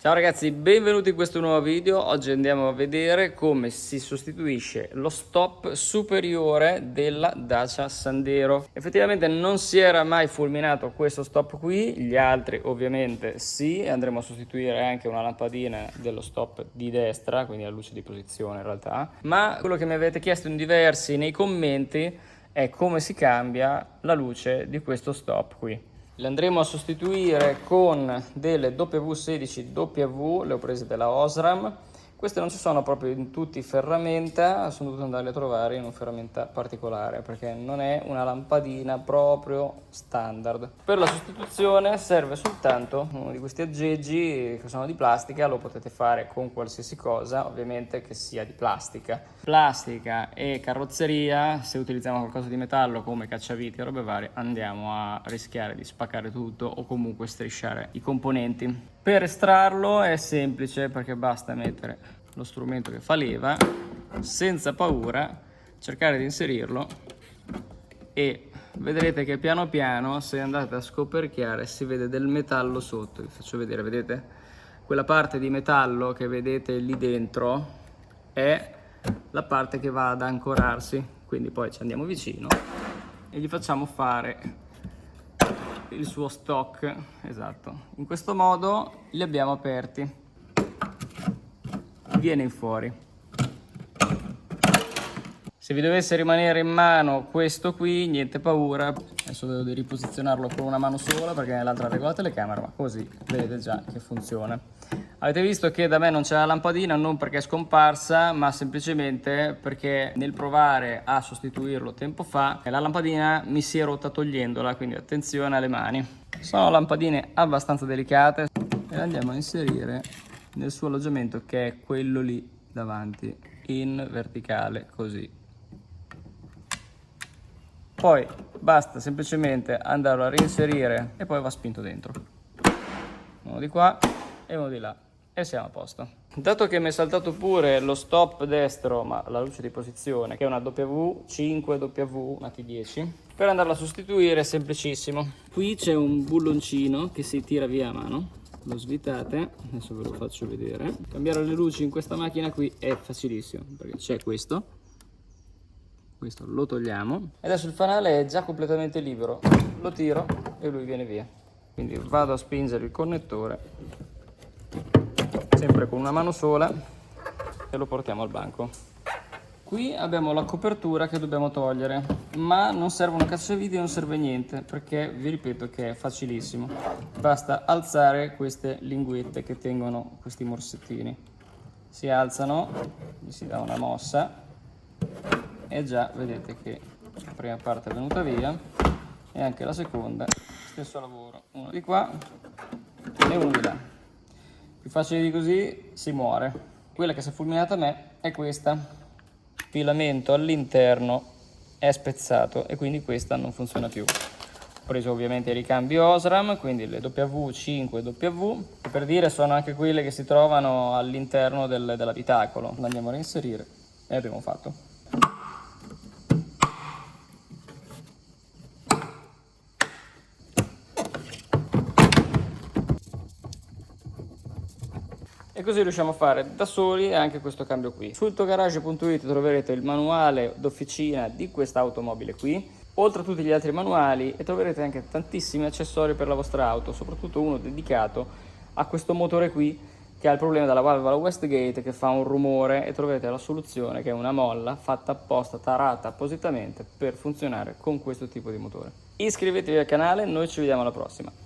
Ciao ragazzi, benvenuti in questo nuovo video. Oggi andiamo a vedere come si sostituisce lo stop superiore della Dacia Sandero. Effettivamente non si era mai fulminato questo stop qui, gli altri ovviamente sì. Andremo a sostituire anche una lampadina dello stop di destra, quindi la luce di posizione in realtà. Ma quello che mi avete chiesto in diversi nei commenti è come si cambia la luce di questo stop qui. Le andremo a sostituire con delle W16W, le ho prese della Osram. Queste non ci sono proprio in tutti ferramenta, sono dovuto andarle a trovare in un ferramenta particolare perché non è una lampadina proprio standard. Per la sostituzione serve soltanto uno di questi aggeggi che sono di plastica, lo potete fare con qualsiasi cosa, ovviamente che sia di plastica. Plastica e carrozzeria, se utilizziamo qualcosa di metallo come cacciaviti e robe varie, andiamo a rischiare di spaccare tutto o comunque strisciare i componenti. Per estrarlo è semplice perché basta mettere lo strumento che fa leva, senza paura, cercare di inserirlo e vedrete che piano piano, se andate a scoperchiare, si vede del metallo sotto. Vi faccio vedere, vedete? Quella parte di metallo che vedete lì dentro è la parte che va ad ancorarsi, quindi poi ci andiamo vicino e gli facciamo fare il suo stock. Esatto, in questo modo li abbiamo aperti, viene fuori. Se vi dovesse rimanere in mano questo qui, niente paura, adesso devo riposizionarlo con una mano sola perché nell'altra regola la telecamera, ma così vedete già che funziona. Avete visto che da me non c'è la lampadina, non perché è scomparsa, ma semplicemente perché nel provare a sostituirlo tempo fa, la lampadina mi si è rotta togliendola, quindi attenzione alle mani. Sono lampadine abbastanza delicate e le andiamo a inserire nel suo alloggiamento, che è quello lì davanti, in verticale, così. Poi basta semplicemente andarlo a reinserire e poi va spinto dentro. Uno di qua e uno di là e siamo a posto. Dato che mi è saltato pure lo stop destro, ma la luce di posizione, che è una W5W, una T10, per andarla a sostituire è semplicissimo. Qui c'è un bulloncino che si tira via a mano, lo svitate, adesso ve lo faccio vedere. Cambiare le luci in questa macchina qui è facilissimo perché c'è questo lo togliamo e adesso il fanale è già completamente libero, lo tiro e lui viene via. Quindi vado a spingere il connettore sempre con una mano sola e lo portiamo al banco. Qui abbiamo la copertura che dobbiamo togliere, ma non servono cacciaviti, non serve niente perché vi ripeto che è facilissimo, basta alzare queste linguette che tengono questi morsettini, si alzano, gli si dà una mossa e già vedete che la prima parte è venuta via e anche la seconda, stesso lavoro, uno di qua e uno di là. Più facile di così si muore. Quella che si è fulminata a me è questa, il filamento all'interno è spezzato e quindi questa non funziona più. Ho preso ovviamente i ricambi Osram, quindi le W5W, che per dire sono anche quelle che si trovano all'interno dell'abitacolo. Lo andiamo a reinserire e abbiamo fatto. E così riusciamo a fare da soli anche questo cambio qui. Sul togarage.it troverete il manuale d'officina di questa automobile qui, oltre a tutti gli altri manuali, e troverete anche tantissimi accessori per la vostra auto, soprattutto uno dedicato a questo motore qui che ha il problema della valvola Westgate che fa un rumore, e troverete la soluzione che è una molla fatta apposta, tarata appositamente per funzionare con questo tipo di motore. Iscrivetevi al canale, noi ci vediamo alla prossima.